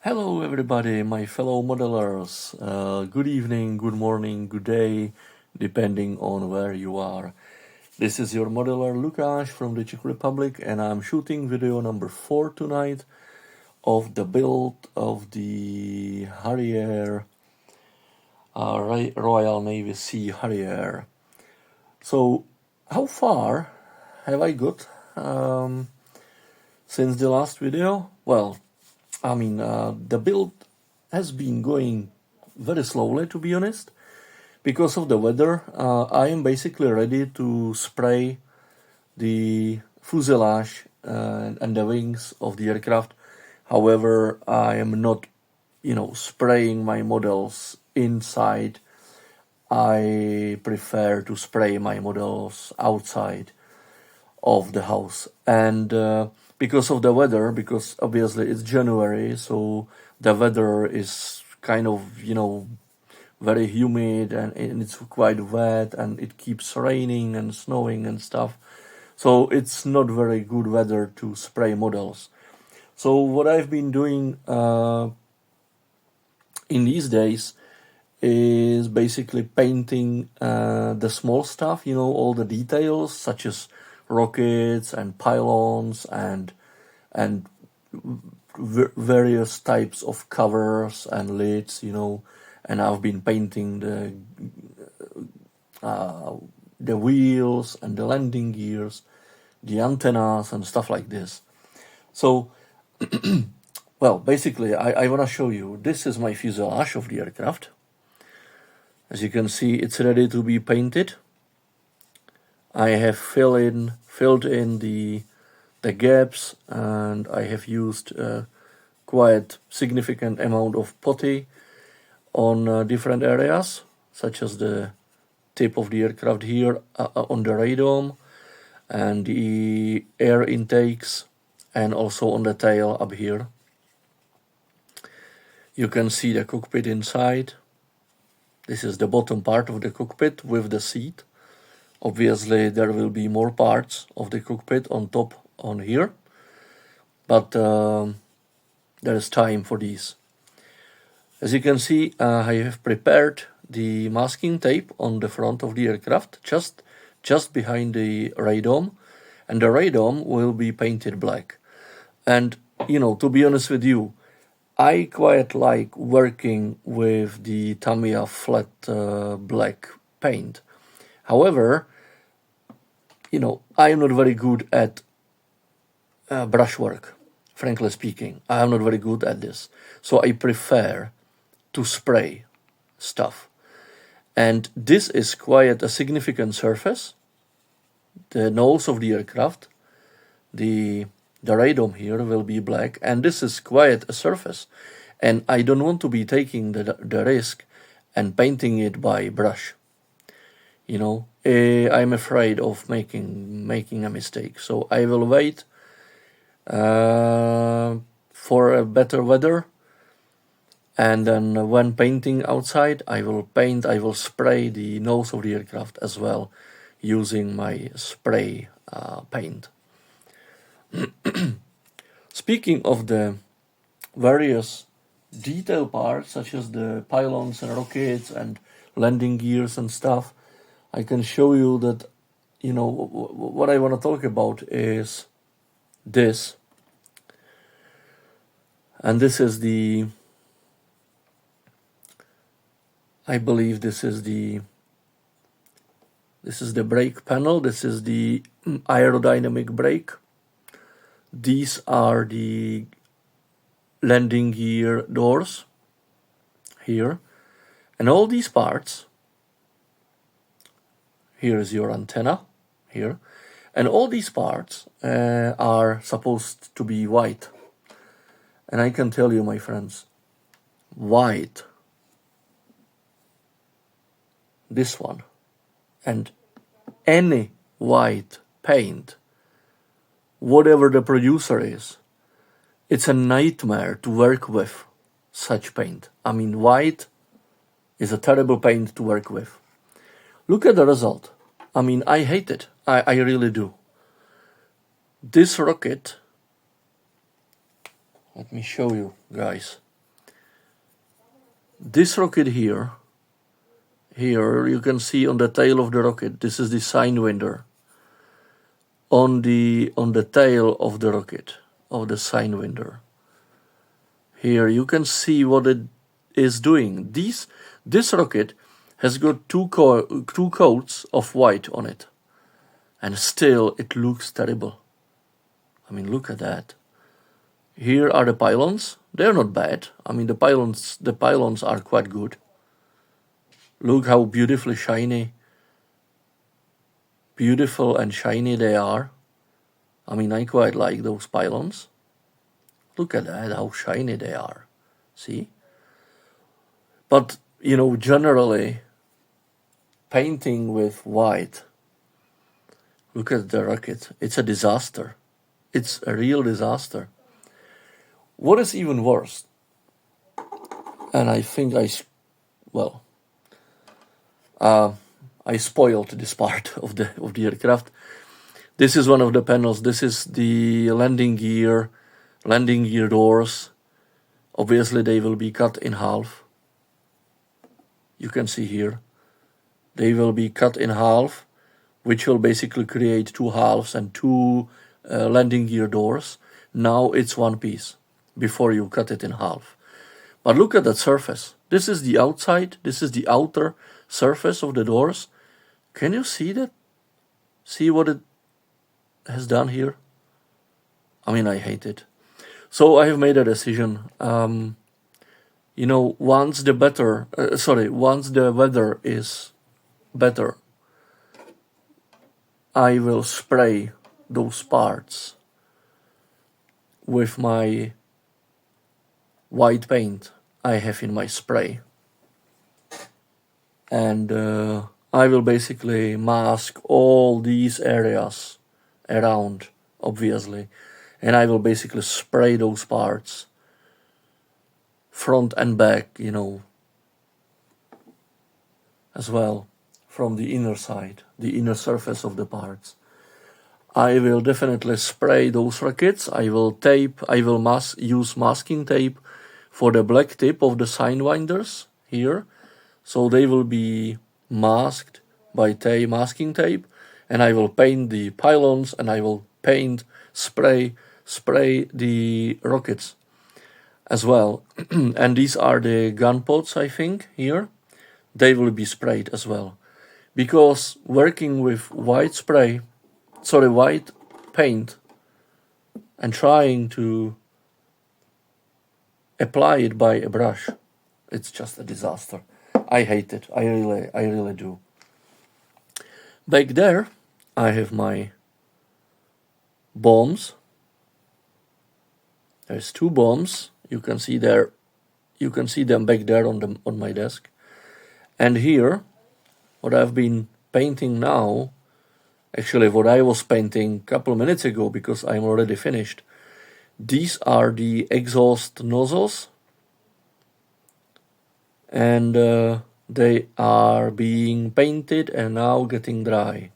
Hello, everybody, my fellow modelers. Good evening, good morning, good day, depending on where you are. This is your modeler Lukáš from the Czech Republic, and I'm shooting video number 4 tonight of the build of the Harrier Royal Navy Sea Harrier. So, how far have I got since the last video? Well, the build has been going very slowly, to be honest, because of the weather. I am basically ready to spray the fuselage and the wings of the aircraft. However, I am not, spraying my models inside. I prefer to spray my models outside of the house. And because of the weather, because obviously it's January, so the weather is kind of, very humid and it's quite wet and it keeps raining and snowing and stuff. So it's not very good weather to spray models. So what I've been doing in these days is basically painting the small stuff, all the details such as rockets and pylons and various types of covers and lids, and I've been painting the wheels and the landing gears, the antennas and stuff like this. So, well, basically, I want to show you, this is my fuselage of the aircraft. As you can see, it's ready to be painted. I have filled in the gaps, and I have used quite significant amount of putty on different areas, such as the tip of the aircraft here on the radome, and the air intakes, and also on the tail up here. You can see the cockpit inside. This is the bottom part of the cockpit with the seat. Obviously, there will be more parts of the cockpit on top on here, but there is time for these. As you can see, I have prepared the masking tape on the front of the aircraft, just behind the radome, and the radome will be painted black. And, to be honest with you, I quite like working with the Tamiya flat black paint. However, I am not very good at brushwork, frankly speaking. I am not very good at this. So I prefer to spray stuff. And this is quite a significant surface. The nose of the aircraft, the radome here will be black, and this is quite a surface. And I don't want to be taking the risk and painting it by brush. I'm afraid of making a mistake. So I will wait for a better weather, and then when painting outside, I will spray the nose of the aircraft as well using my spray paint. Speaking of the various detail parts, such as the pylons and rockets and landing gears and stuff, I can show you that, what I want to talk about is this. And this is I believe this is the brake panel. This is the aerodynamic brake. These are the landing gear doors here. And all these parts, here is your antenna, here. And all these parts are supposed to be white. And I can tell you, my friends, white, this one, and any white paint, whatever the producer is, it's a nightmare to work with such paint. White is a terrible paint to work with. Look at the result. I hate it. I really do. This rocket, let me show you, guys. this rocket here you can see on the tail of the rocket, this is the Sidewinder. On the tail of the rocket, of the Sidewinder. Here you can see what it is doing. This rocket has got two coats of white on it, and still it looks terrible. I mean, look at that. Here are the pylons. They're not bad. I mean, the pylons are quite good. Look how beautiful and shiny they are. I mean, I quite like those pylons. Look at that, how shiny they are. See? But, you know, generally, painting with white, look at the rocket. It's a disaster. It's a real disaster. What is even worse, and I think I spoiled this part of the aircraft. This is one of the panels. This is the landing gear doors. Obviously, they will be cut in half. You can see here. They will be cut in half, which will basically create two halves and two landing gear doors. Now it's one piece before you cut it in half. But look at that surface. This is the outside. This is the outer surface of the doors. Can you see that? See what it has done here? I mean, I hate it. So I have made a decision. You know, once the weather is better, I will spray those parts with my white paint I have in my spray. And I will basically mask all these areas around, obviously. And I will basically spray those parts, front and back, you know, as well, from the inner side, the inner surface of the parts. I will definitely spray those rockets. I will use masking tape for the black tip of the Sidewinders here. So they will be masked by masking tape, and I will paint the pylons, and I will spray the rockets as well. And these are the gun pods, I think, here. They will be sprayed as well. Because working with white paint and trying to apply it by a brush, it's just a disaster. I hate it. I really do. Back there, I have my bombs. There's two bombs. You can see them back there on my desk. And here, what I've been painting now, actually what I was painting a couple minutes ago because I'm already finished. These are the exhaust nozzles. And they are being painted and now getting dry.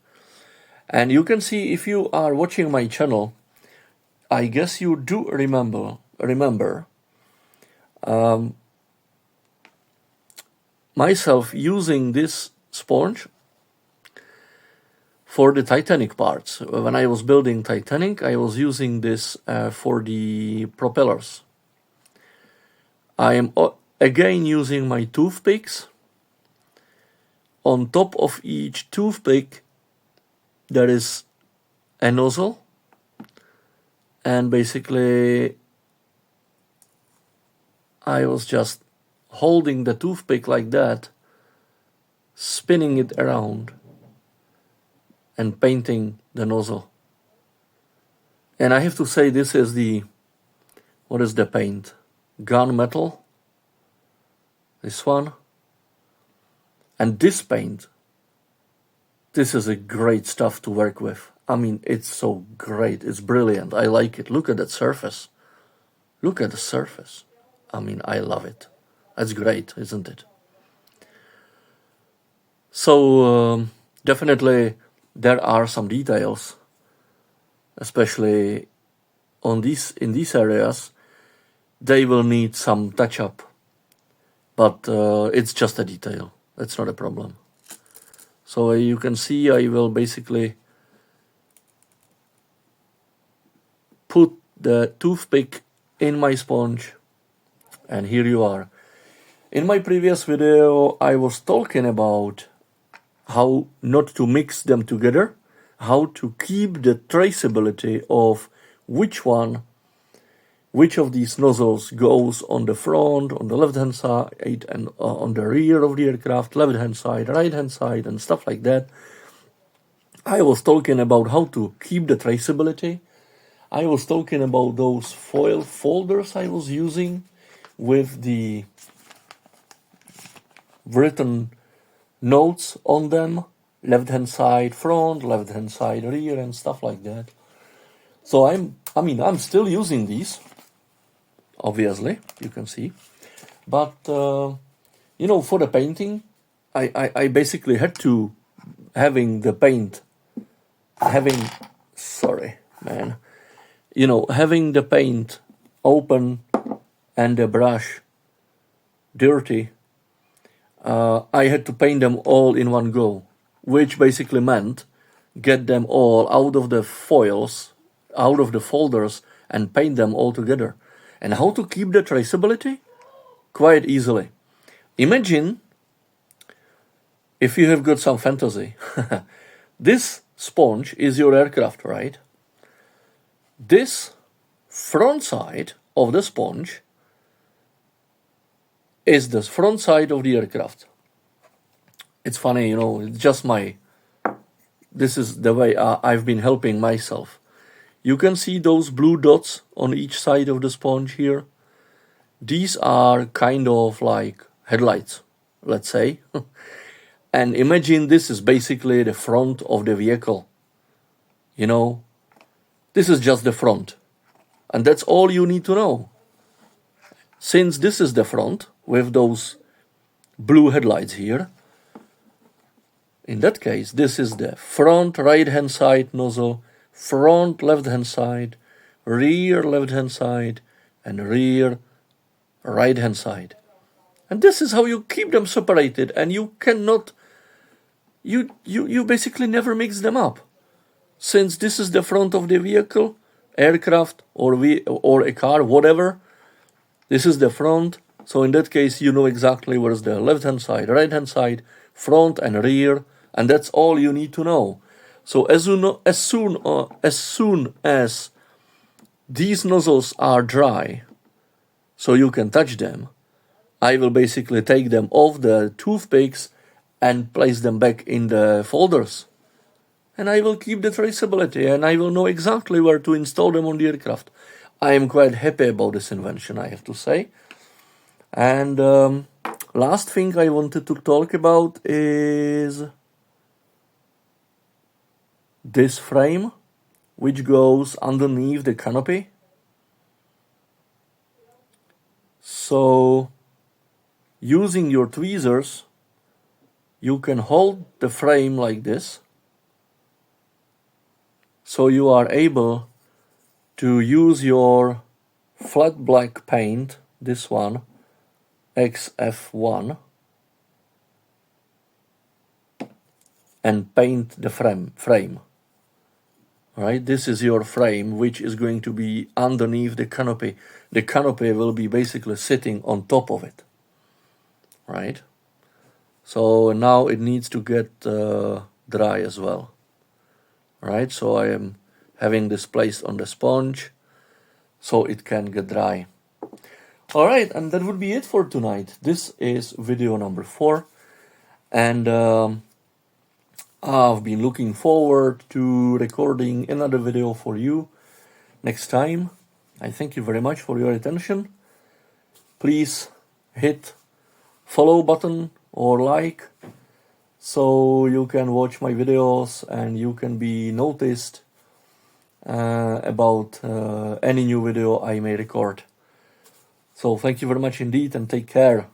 And you can see, if you are watching my channel, I guess you do remember myself using this sponge for the Titanic parts. When I was building Titanic, I was using this for the propellers. I am again using my toothpicks. On top of each toothpick there is a nozzle, and basically I was just holding the toothpick like that, spinning it around and painting the nozzle. And I have to say, this is what is the paint? Gunmetal. This one. And this paint, this is a great stuff to work with. I mean, it's so great. It's brilliant. I like it. Look at that surface. Look at the surface. I mean, I love it. That's great, isn't it? So, definitely there are some details, especially in these areas. They will need some touch-up. but it's just a detail. That's not a problem. So you can see I will basically put the toothpick in my sponge, and here you are. In my previous video, I was talking about how not to mix them together, how to keep the traceability of which of these nozzles goes on the front, on the left-hand side, and on the rear of the aircraft, left-hand side, right-hand side, and stuff like that. I was talking about how to keep the traceability. I was talking about those foil folders I was using with the written notes on them, left-hand side front, left-hand side rear, and stuff like that. So I'm still using these, obviously, you can see. But, for the painting, I basically had to having the paint open and the brush dirty, I had to paint them all in one go, which basically meant get them all out of the foils, out of the folders, and paint them all together. And how to keep the traceability? Quite easily. Imagine if you have got some fantasy. This sponge is your aircraft, right? This front side of the sponge is the front side of the aircraft. It's funny, it's just this is the way I've been helping myself. You can see those blue dots on each side of the sponge here. These are kind of like headlights, let's say. And imagine this is basically the front of the vehicle. This is just the front. And that's all you need to know. Since this is the front with those blue headlights here, in that case, this is the front right-hand side nozzle, front left-hand side, rear left-hand side, and rear right-hand side. And this is how you keep them separated, and you cannot, you basically never mix them up. Since this is the front of the vehicle, aircraft, or a car, whatever, this is the front. So in that case, you know exactly where's the left-hand side, right-hand side, front and rear, and that's all you need to know. So as soon as these nozzles are dry, so you can touch them, I will basically take them off the toothpicks and place them back in the folders. And I will keep the traceability, and I will know exactly where to install them on the aircraft. I am quite happy about this invention, I have to say. And last thing I wanted to talk about is this frame, which goes underneath the canopy. So, using your tweezers, you can hold the frame like this. So you are able to use your flat black paint, this one, XF1, and paint the frame. Right? This is your frame, which is going to be underneath the canopy. The canopy will be basically sitting on top of it. Right? So now it needs to get dry as well. Right? So I am having this placed on the sponge so it can get dry. Alright, and that would be it for tonight. This is video number 4. And I've been looking forward to recording another video for you next time. I thank you very much for your attention. Please hit follow button or like so you can watch my videos and you can be noticed about any new video I may record. So thank you very much indeed, and take care.